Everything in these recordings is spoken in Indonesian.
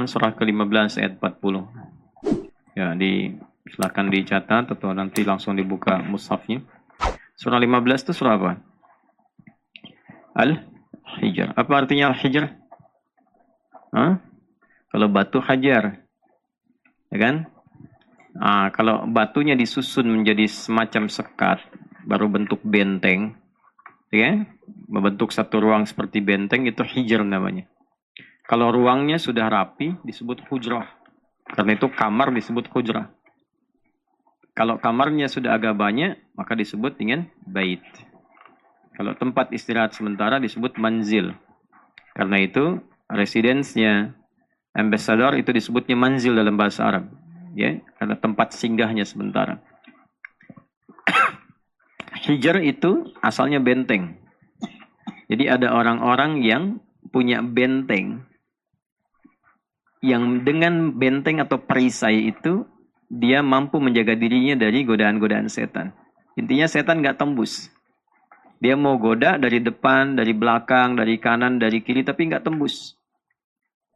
Surah ke-15 ayat 40. Ya, silakan dicatat atau nanti langsung dibuka mushafnya. Surah 15 itu surah apa? Al-Hijr. Apa artinya Al-Hijr? Kalau batu hajar. Ya kan? Kalau batunya disusun menjadi semacam sekat, baru bentuk benteng, ya, membentuk satu ruang seperti benteng, itu hijr namanya. Kalau ruangnya sudah rapi, disebut hujrah. Karena itu kamar disebut hujrah. Kalau kamarnya sudah agak banyak, maka disebut dengan bait. Kalau tempat istirahat sementara disebut manzil. Karena itu residence-nya, ambassador itu disebutnya manzil dalam bahasa Arab. Ya, karena tempat singgahnya sementara. Hijr itu asalnya benteng. Jadi ada orang-orang yang punya benteng, yang dengan benteng atau perisai itu dia mampu menjaga dirinya dari godaan-godaan setan. Intinya setan nggak tembus. Dia mau goda dari depan, dari belakang, dari kanan, dari kiri, tapi nggak tembus.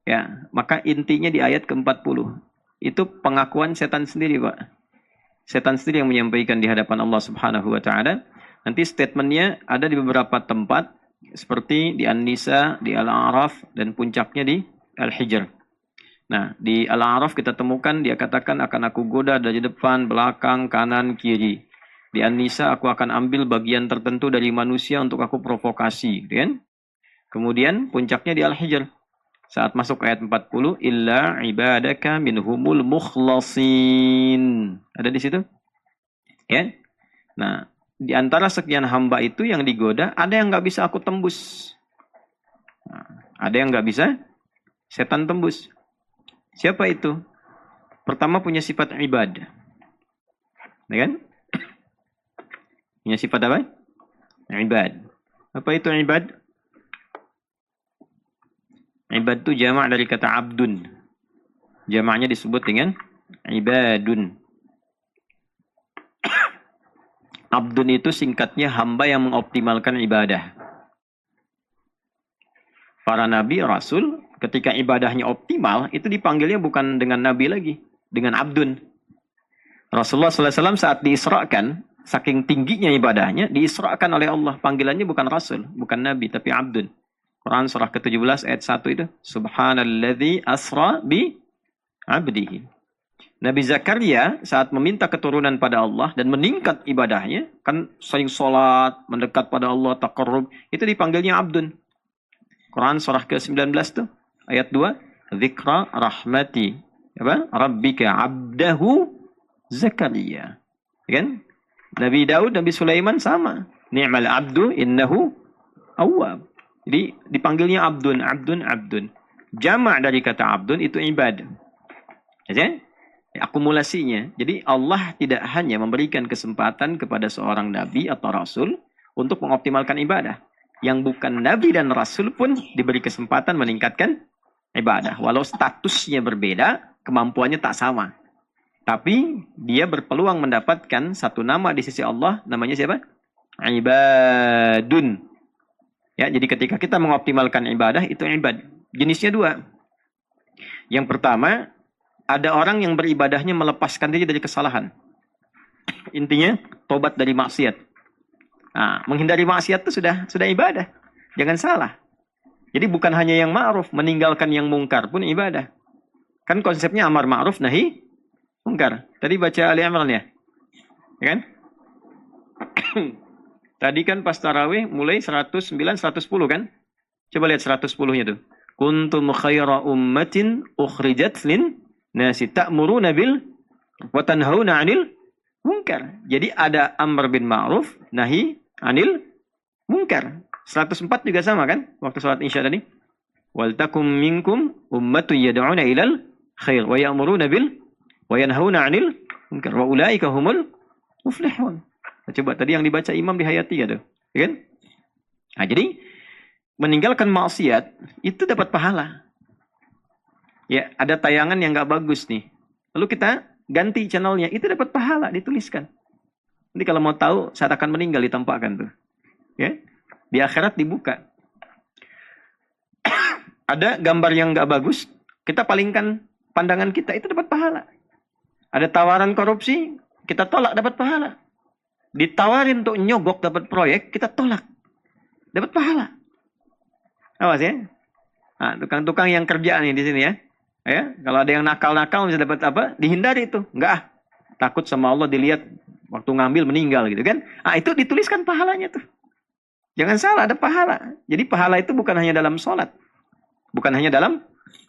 Ya, maka intinya di ayat ke-40. Itu pengakuan setan sendiri, Pak. Setan sendiri yang menyampaikan di hadapan Allah Subhanahu wa taala. Nanti statementnya ada di beberapa tempat seperti di An-Nisa, di Al-A'raf, dan puncaknya di Al-Hijr. Nah, di Al-A'raf kita temukan dia katakan akan aku goda dari depan, belakang, kanan, kiri. Di An-Nisa aku akan ambil bagian tertentu dari manusia untuk aku provokasi, kan? Kemudian puncaknya di Al-Hijr. Saat masuk ayat 40, illa ibadaka minhumul mukhlasin. Ada di situ? Ya. Nah, di antara sekian hamba itu yang digoda, ada yang nggak bisa aku tembus. Nah, ada yang nggak bisa setan tembus. Siapa itu? Pertama punya sifat ibad. Ya kan? Punya sifat apa? Ibad. Apa itu ibad? Ibad itu jamak dari kata abdun. Jamaknya disebut dengan ibadun. Abdun itu singkatnya hamba yang mengoptimalkan ibadah. Para nabi, rasul, ketika ibadahnya optimal, itu dipanggilnya bukan dengan nabi lagi, dengan abdun. Rasulullah SAW saat diisrakan, saking tingginya ibadahnya, diisrakan oleh Allah. Panggilannya bukan rasul, bukan nabi, tapi abdun. Quran surah ke-17 ayat 1 itu. Subhanalladzi asra bi abdihi. Nabi Zakaria saat meminta keturunan pada Allah dan meningkat ibadahnya, kan sering sholat, mendekat pada Allah, taqarrub, itu dipanggilnya abdun. Quran surah ke-19 tuh, ayat 2. Dzikra rahmati rabbika abdahu Zakaria. Kan? Nabi Daud, Nabi Sulaiman sama. Ni'mal abdu innahu awwab. Jadi dipanggilnya abdun, abdun, abdun. Jamak dari kata abdun itu ibad. Ya? Akumulasinya. Jadi Allah tidak hanya memberikan kesempatan kepada seorang nabi atau rasul untuk mengoptimalkan ibadah. Yang bukan nabi dan rasul pun diberi kesempatan meningkatkan ibadah. Walau statusnya berbeda, kemampuannya tak sama. Tapi dia berpeluang mendapatkan satu nama di sisi Allah, namanya siapa? Ibadun. Ya, jadi ketika kita mengoptimalkan ibadah, itu ibad. Jenisnya dua. Yang pertama, ada orang yang beribadahnya melepaskan diri dari kesalahan. Intinya, tobat dari maksiat. Nah, menghindari maksiat itu sudah ibadah. Jangan salah. Jadi bukan hanya yang ma'ruf, meninggalkan yang mungkar pun ibadah. Kan konsepnya amar ma'ruf, nahi mungkar. Tadi baca Ali Imran ya? Ya kan? Tadi kan pas tarawih mulai 109, 110 kan? Coba lihat 110-nya tuh. Kuntum khaira ummatin ukhrijat lin nasi ta'muruna bil wa tanhauna 'anil munkar. Jadi ada amr bin ma'ruf, nahi 'anil munkar. 104 juga sama kan? Waktu salat Isya tadi. Wal takum minkum ummatun yad'una ilal khair wa ya'muruna bil wa yanhauna 'anil munkar wa ulaika humul muflihun. Coba tadi yang dibaca imam dihayati ya tuh. Ya kan? Nah, jadi meninggalkan maksiat itu dapat pahala. Ya, ada tayangan yang nggak bagus nih. Lalu kita ganti channelnya, itu dapat pahala, dituliskan. Nanti kalau mau tahu saat akan meninggal ditampakkan tuh. Ya. Di akhirat dibuka. Ada gambar yang nggak bagus, kita palingkan pandangan kita, itu dapat pahala. Ada tawaran korupsi, kita tolak, dapat pahala. Ditawarin untuk nyogok dapat proyek, kita tolak, dapat pahala. Awas ya. Nah, tukang-tukang yang kerja nih di sini ya. Ya, kalau ada yang nakal-nakal bisa dapat apa? Dihindari itu. Enggak, takut sama Allah dilihat waktu ngambil meninggal gitu kan. Ah, itu dituliskan pahalanya tuh. Jangan salah, ada pahala. Jadi pahala itu bukan hanya dalam sholat. Bukan hanya dalam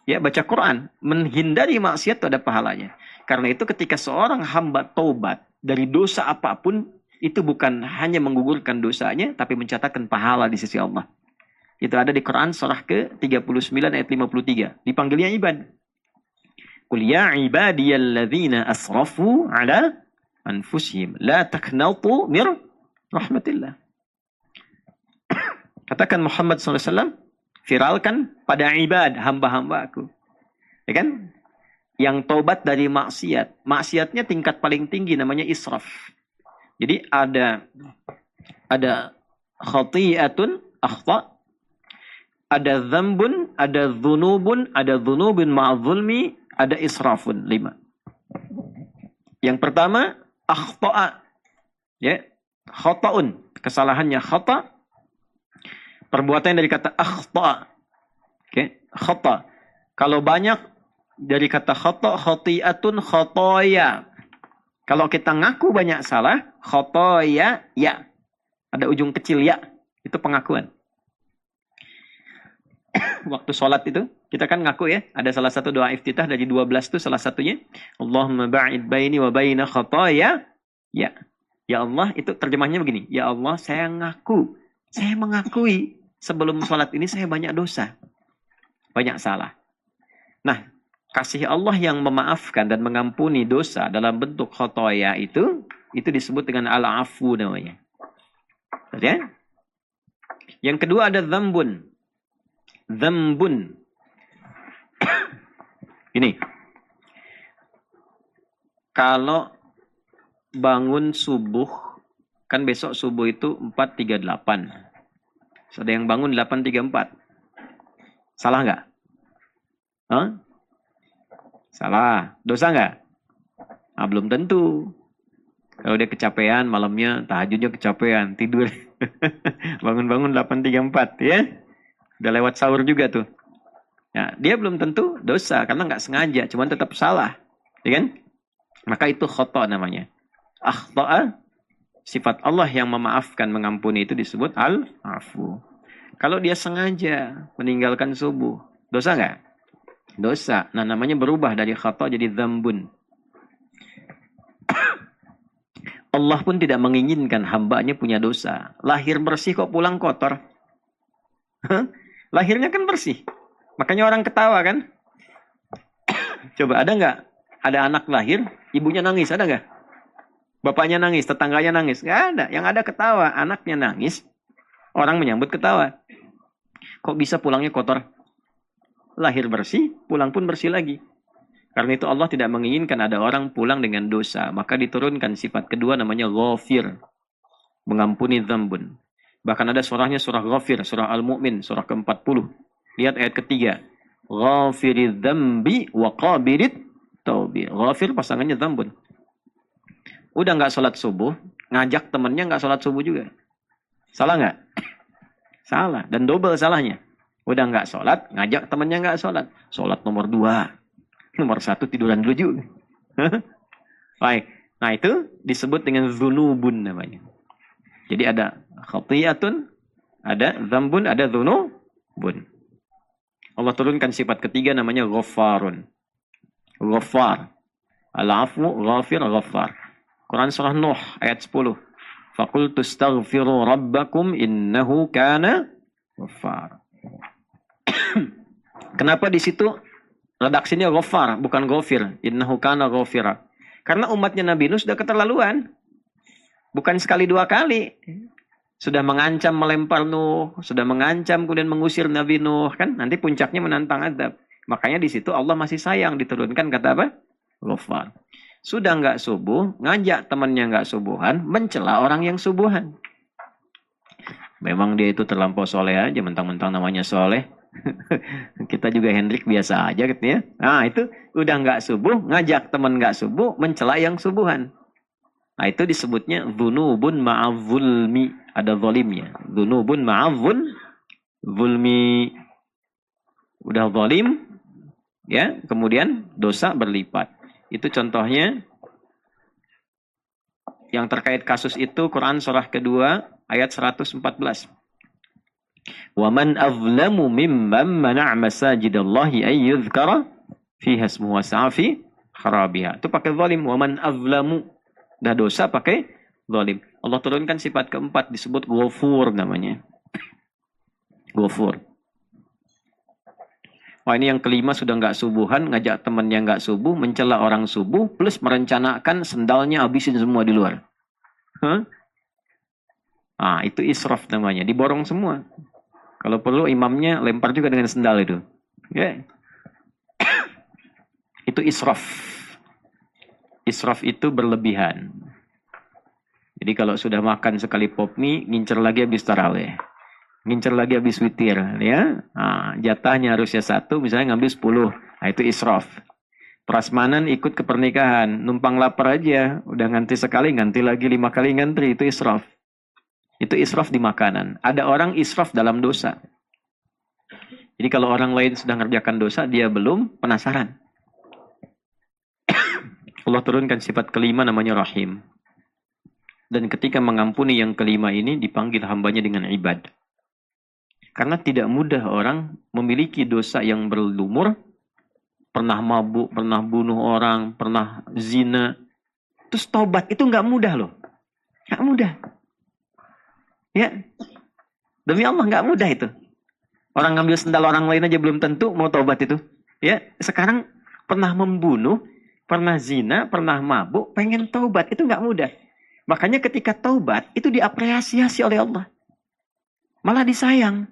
baca Quran. Menghindari maksiat itu ada pahalanya. Karena itu ketika seorang hamba taubat dari dosa apapun, itu bukan hanya menggugurkan dosanya, tapi mencatatkan pahala di sisi Allah. Itu ada di Quran surah ke-39 ayat 53. Dipanggilnya ibad. Qul ya ibadiyalladzina asrafu ala anfusihim la taqnatu mir rahmatillah. Katakan Muhammad SAW, viralkan pada ibad, hamba-hamba aku. Ya kan? Yang taubat dari maksiat. Maksiatnya tingkat paling tinggi namanya israf. Jadi ada khati'atun, akhta', ada dzambun, ada dzunubun, ada dzunubun ma'adzulmi, ada israfun. 5. Yang pertama, akhta'a. Ya, khata'un. Kesalahannya khata'. Perbuatan dari kata akhta'. Oke, khata'. Kalau banyak dari kata khata', khati'atun, khotoya. Kalau kita ngaku banyak salah, khotoya, ya. Ada ujung kecil ya. Itu pengakuan. Waktu sholat itu, kita kan ngaku ya. Ada salah satu doa iftitah dari 12 itu salah satunya. Allahumma ba'id baini wa baina khotoya. Ya. Ya Allah, itu terjemahnya begini. Ya Allah, saya ngaku. Saya mengakui sebelum sholat ini saya banyak dosa. Banyak salah. Nah, kasih Allah yang memaafkan dan mengampuni dosa dalam bentuk khotoya itu disebut dengan al-afu namanya. Ya? Yang kedua ada dzambun. Dzambun. Ini. Kalau bangun subuh, kan besok subuh itu 4.38. Ada yang bangun 8.34. Salah nggak? Hah? Salah. Dosa nggak? Ah, belum tentu. Kalau dia kecapean, malamnya tahajudnya kecapean, tidur. Bangun-bangun 8.34 ya. Udah lewat sahur juga tuh. Ya, dia belum tentu dosa karena nggak sengaja, cuman tetap salah. Ya kan? Maka itu khata' namanya. Akhta'a, sifat Allah yang memaafkan, mengampuni itu disebut al-afu. Kalau dia sengaja meninggalkan subuh, dosa nggak? Dosa. Nah, namanya berubah dari khata' jadi dzambun. Allah pun tidak menginginkan hambanya punya dosa. Lahir bersih kok pulang kotor. Lahirnya kan bersih. Makanya orang ketawa kan. Coba ada nggak? Ada anak lahir, ibunya nangis, ada nggak? Bapaknya nangis, tetangganya nangis. Nggak ada. Yang ada ketawa. Anaknya nangis, orang menyambut ketawa. Kok bisa pulangnya kotor? Lahir bersih, pulang pun bersih lagi. Karena itu Allah tidak menginginkan ada orang pulang dengan dosa. Maka diturunkan sifat kedua namanya ghafir. Mengampuni dzambun. Bahkan ada surahnya surah ghafir. Surah Al-Mu'min. Surah ke-40. Lihat ayat ketiga. Ghafirid dzambi wa qabirit taubi. Ghafir pasangannya dzambun. Udah nggak sholat subuh. Ngajak temannya nggak sholat subuh juga. Salah nggak? Salah. Dan double salahnya. Udah nggak sholat. Ngajak temannya nggak sholat. Sholat nomor 2. Nomor 1 tiduran dulu juga. Baik. Nah itu disebut dengan dzunubun namanya. Jadi ada khati'atun, ada dzambun, ada dzunubun. Allah turunkan sifat ketiga namanya ghaffarun. Ghaffar. Al-afu, ghafir, ghaffar. Quran surah Nuh ayat 10. Faqultu astaghfiru rabbakum innahu kana ghaffar. Kenapa di situ redaksinya Ghaffar, bukan Ghafir. Innahu kana ghafira. Karena umatnya Nabi Nuh sudah keterlaluan. Bukan sekali 2 kali. Sudah mengancam melempar Nuh. Sudah mengancam kemudian mengusir Nabi Nuh. Kan nanti puncaknya menantang azab. Makanya di situ Allah masih sayang. Diturunkan kata apa? Ghaffar. Sudah nggak subuh, ngajak temannya nggak subuhan, mencela orang yang subuhan. Memang dia itu terlampau soleh aja. Mentang-mentang namanya soleh. Kita juga Hendrik biasa aja gitu ya. Nah itu udah nggak subuh, ngajak teman nggak subuh, mencela yang subuhan. Nah itu disebutnya dzunubun ma'azzulmi. Ada zalimnya. Dzunubun ma'azzulmi. Udah zalim, ya, kemudian dosa berlipat. Itu contohnya yang terkait kasus itu Quran surah kedua ayat 114. Wa man azlamu mimman mana'a masajidallahi ay yuzkara fiha ismuhu wa sa'a fi kharabiha. Itu pakai zalim. Wa man azlamu. Dah dosa pakai zalim. Allah turunkan sifat keempat disebut Ghafur namanya. Ghafur. Wah ini yang kelima sudah nggak subuhan, ngajak temannya nggak subuh, mencela orang subuh, plus merencanakan sendalnya habisin semua di luar. Huh? Ah itu israf namanya, diborong semua. Kalau perlu imamnya lempar juga dengan sendal itu. Ya. Itu israf. Israf itu berlebihan. Jadi kalau sudah makan sekali pop mie, ngincer lagi habis tarawih. Ngincer lagi habis witir, ya. Nah, jatahnya harusnya 1, misalnya ngambil 10. Nah, itu israf. Prasmanan ikut ke pernikahan, numpang lapar aja, udah ngantri sekali, ngantri lagi 5 kali ngantri, itu israf. Itu israf di makanan. Ada orang israf dalam dosa. Jadi kalau orang lain sudah ngerjakan dosa, dia belum, penasaran. Allah turunkan sifat kelima namanya Rahim. Dan ketika mengampuni yang kelima ini, dipanggil hambanya dengan ibad. Karena tidak mudah orang memiliki dosa yang berlumur, pernah mabuk, pernah bunuh orang, pernah zina. Terus taubat itu nggak mudah loh. Nggak mudah. Ya. Demi Allah nggak mudah itu. Orang ngambil sendal orang lain aja belum tentu mau taubat itu. Ya. Sekarang pernah membunuh, pernah zina, pernah mabuk, pengen taubat itu nggak mudah. Makanya ketika taubat itu diapresiasi oleh Allah. Malah disayang.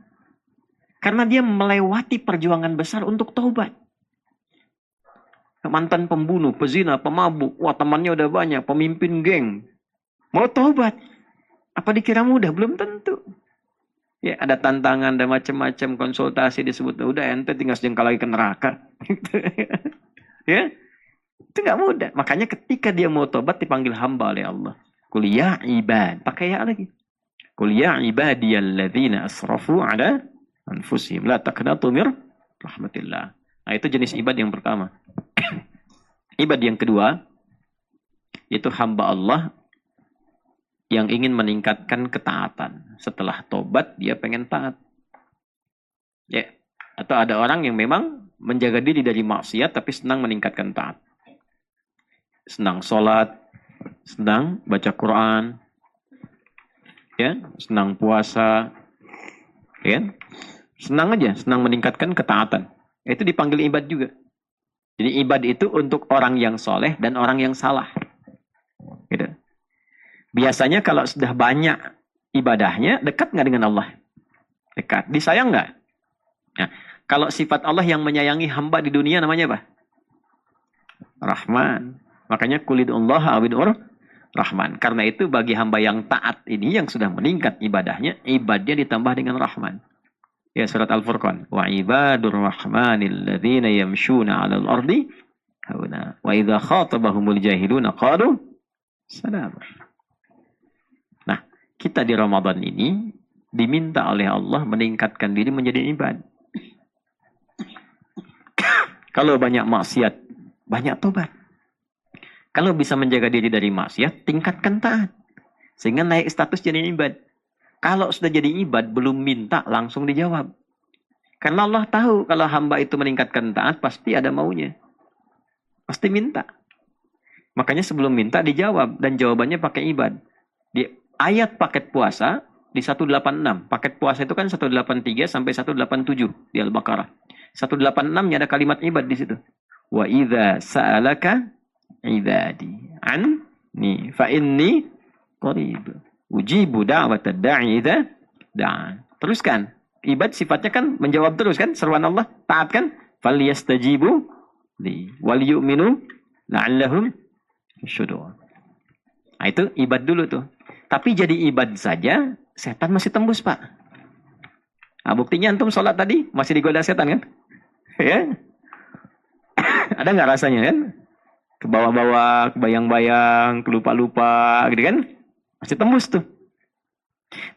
Karena dia melewati perjuangan besar untuk taubat. Mantan pembunuh, pezina, pemabuk. Wah temannya udah banyak, pemimpin geng. Mau taubat. Apa dikira mudah? Belum tentu. Ya ada tantangan, ada macam-macam konsultasi disebut. Udah ente tinggal sejengkal lagi ke neraka. Ya, itu nggak mudah. Makanya ketika dia mau taubat dipanggil hamba oleh Allah. Qul ya ibad. Pakai ya lagi. Qul ya ibadiyalladzina asrafu ala anfusihim la taqnatu mir rahmatillah. Nah, itu jenis ibad yang pertama. Ibad yang kedua itu hamba Allah yang ingin meningkatkan ketaatan. Setelah tobat dia pengen taat. Ya, atau ada orang yang memang menjaga diri dari maksiat tapi senang meningkatkan taat. Senang sholat, senang baca Quran, ya, senang puasa, ya. Senang aja, senang meningkatkan ketaatan. Itu dipanggil ibad juga. Jadi ibad itu untuk orang yang soleh dan orang yang salah. Gitu. Biasanya kalau sudah banyak ibadahnya, dekat nggak dengan Allah? Dekat. Disayang nggak? Nah, kalau sifat Allah yang menyayangi hamba di dunia namanya apa? Rahman. Makanya kulidullah awidur Rahman. Karena itu bagi hamba yang taat ini, yang sudah meningkat ibadahnya, ibadnya ditambah dengan Rahman. Ya surat Al-Furqan. Wa ibadur rahmanil ladzina yamshuna 'alal ardi hauna wa idza khatabahumul jahiluna qalu salam. Nah, kita di Ramadan ini diminta oleh Allah meningkatkan diri menjadi ibad. Kalau banyak maksiat, banyak tobat. Kalau bisa menjaga diri dari maksiat, tingkatkan taat. Sehingga naik status jadi ibad. Kalau sudah jadi ibad, belum minta, langsung dijawab. Karena Allah tahu kalau hamba itu meningkatkan taat, pasti ada maunya. Pasti minta. Makanya sebelum minta, dijawab. Dan jawabannya pakai ibad. Di ayat paket puasa, di 186. Paket puasa itu kan 183 sampai 187 di Al-Baqarah. 186-nya ada kalimat ibad di situ. Wa idza sa'alaka ibadi anni fa inni qarib. Ujibu da'watad da'i idza da'a. Teruskan. Ibad sifatnya kan menjawab terus kan seruan Allah, taat kan? Falyastajibu li wal yu'minu la'allahum yashkurun. Nah, itu ibad dulu tuh. Tapi jadi ibad saja setan masih tembus, Pak. Nah, buktinya antum sholat tadi masih digoda setan kan? Ya, ada nggak rasanya kan? Ke bawah-bawah, kebayang-bayang, kelupa-lupa, gitu kan? Masih tembus tuh.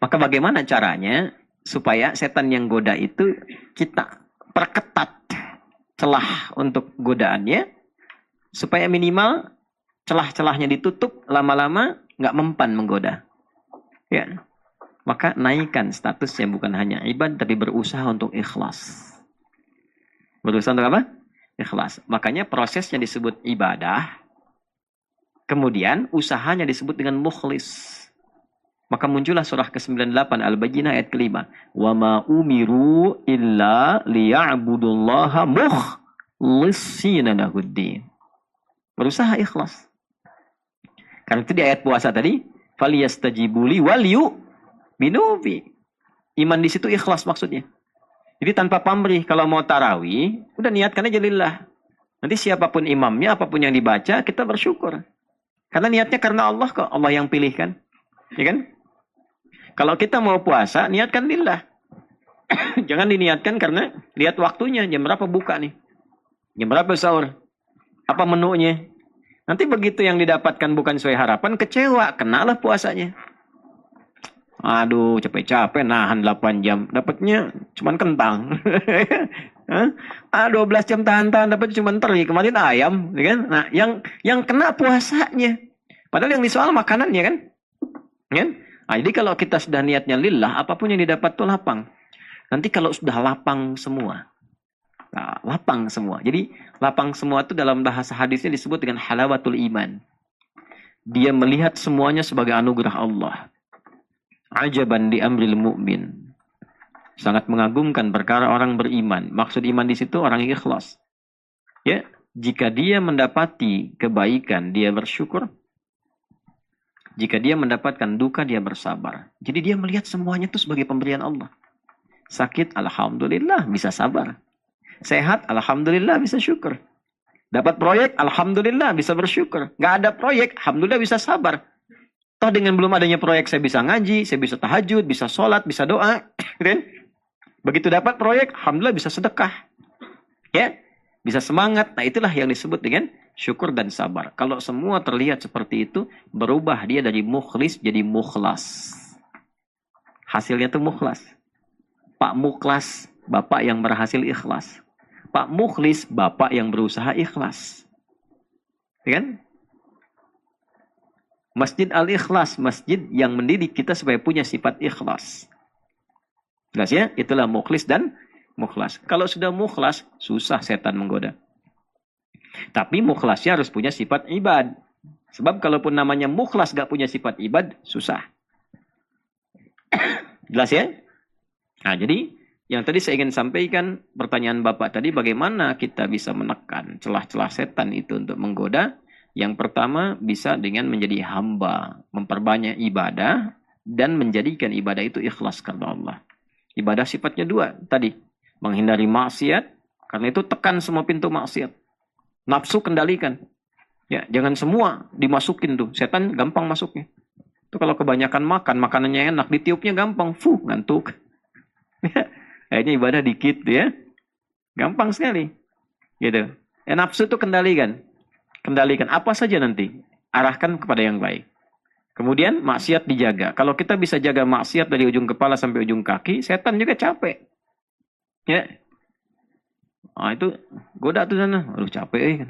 Maka bagaimana caranya supaya setan yang goda itu kita perketat celah untuk godaannya, supaya minimal celah-celahnya ditutup, lama-lama nggak mempan menggoda. Ya, maka naikkan statusnya bukan hanya ibad, tapi berusaha untuk ikhlas. Berusaha untuk apa? Ikhlas. Makanya prosesnya disebut ibadah, kemudian usahanya disebut dengan mukhlis. Maka muncullah surah ke-98 Al-Baqarah ayat ke-5. Wa ma umiru illa liya'budullaha mukhlishina lahuddin. Berusaha ikhlas. Karena itu di ayat puasa tadi, falyastajibu li wal yu'minu bi. Iman di situ ikhlas maksudnya. Jadi tanpa pamrih, kalau mau tarawih, udah niatkan aja lillah. Nanti siapapun imamnya, apapun yang dibaca, kita bersyukur. Karena niatnya karena Allah kok, Allah yang pilihkan. Ya kan? Kalau kita mau puasa, niatkan lillah. Jangan diniatkan karena lihat waktunya, jam berapa buka nih. Jam berapa sahur. Apa menunya. Nanti begitu yang didapatkan bukan sesuai harapan, kecewa, kenalah puasanya. Aduh, capek-capek nahan 8 jam. Dapatnya cuman kentang. 12 jam tahan-tahan dapat cuman teri. Kemarin ayam, ya kan? Nah, yang kena puasanya. Padahal yang disoal makanannya kan? Ya? Nah, jadi kalau kita sudah niatnya lillah, apapun yang didapat itu lapang. Nanti kalau sudah lapang semua. Nah, lapang semua. Jadi lapang semua itu dalam bahasa hadisnya disebut dengan halawatul iman. Dia melihat semuanya sebagai anugerah Allah. Ajaban di amril mu'min. Sangat mengagumkan perkara orang beriman. Maksud iman di situ orang yang ikhlas. Ya, jika dia mendapati kebaikan, dia bersyukur. Jika dia mendapatkan duka, dia bersabar. Jadi dia melihat semuanya itu sebagai pemberian Allah. Sakit, alhamdulillah, bisa sabar. Sehat, alhamdulillah, bisa syukur. Dapat proyek, alhamdulillah, bisa bersyukur. Nggak ada proyek, alhamdulillah, bisa sabar. Toh dengan belum adanya proyek, saya bisa ngaji, saya bisa tahajud, bisa sholat, bisa doa. Begitu dapat proyek, alhamdulillah, bisa sedekah. Ya, bisa semangat. Nah, itulah yang disebut dengan syukur dan sabar. Kalau semua terlihat seperti itu, berubah dia dari mukhlis jadi mukhlas. Hasilnya itu mukhlas. Pak Mukhlas, bapak yang berhasil ikhlas. Pak Mukhlis, bapak yang berusaha ikhlas. Ya kan? Masjid Al-Ikhlas, masjid yang mendidik kita supaya punya sifat ikhlas. Jelas ya? Itulah mukhlis dan mukhlas. Kalau sudah mukhlas, susah setan menggoda. Tapi mukhlasnya harus punya sifat ibad. Sebab kalaupun namanya mukhlas gak punya sifat ibad, susah. Jelas ya? Nah, jadi yang tadi saya ingin sampaikan, pertanyaan Bapak tadi, bagaimana kita bisa menekan celah-celah setan itu untuk menggoda? Yang pertama, bisa dengan menjadi hamba, memperbanyak ibadah, dan menjadikan ibadah itu ikhlas karena Allah. Ibadah sifatnya dua, tadi, menghindari maksiat, karena itu tekan semua pintu maksiat. Nafsu kendalikan. Ya, jangan semua dimasukin tuh, setan gampang masuknya. Itu kalau kebanyakan makan, makanannya enak, ditiupnya gampang, ngantuk. Kayaknya ibadah dikit ya. Gampang sekali. Gitu. Nafsu itu kendalikan. Kendalikan apa saja nanti. Arahkan kepada yang baik. Kemudian maksiat dijaga. Kalau kita bisa jaga maksiat dari ujung kepala sampai ujung kaki, setan juga capek. Ya. Ah, itu goda tuh sana. Aduh capek.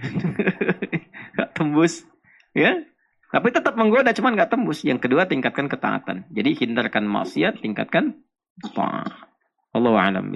Gak tembus. Ya. Tapi tetap menggoda, cuman gak tembus. Yang kedua, tingkatkan ketaatan. Jadi hindarkan maksiat, tingkatkan taat. Allahu a'lam.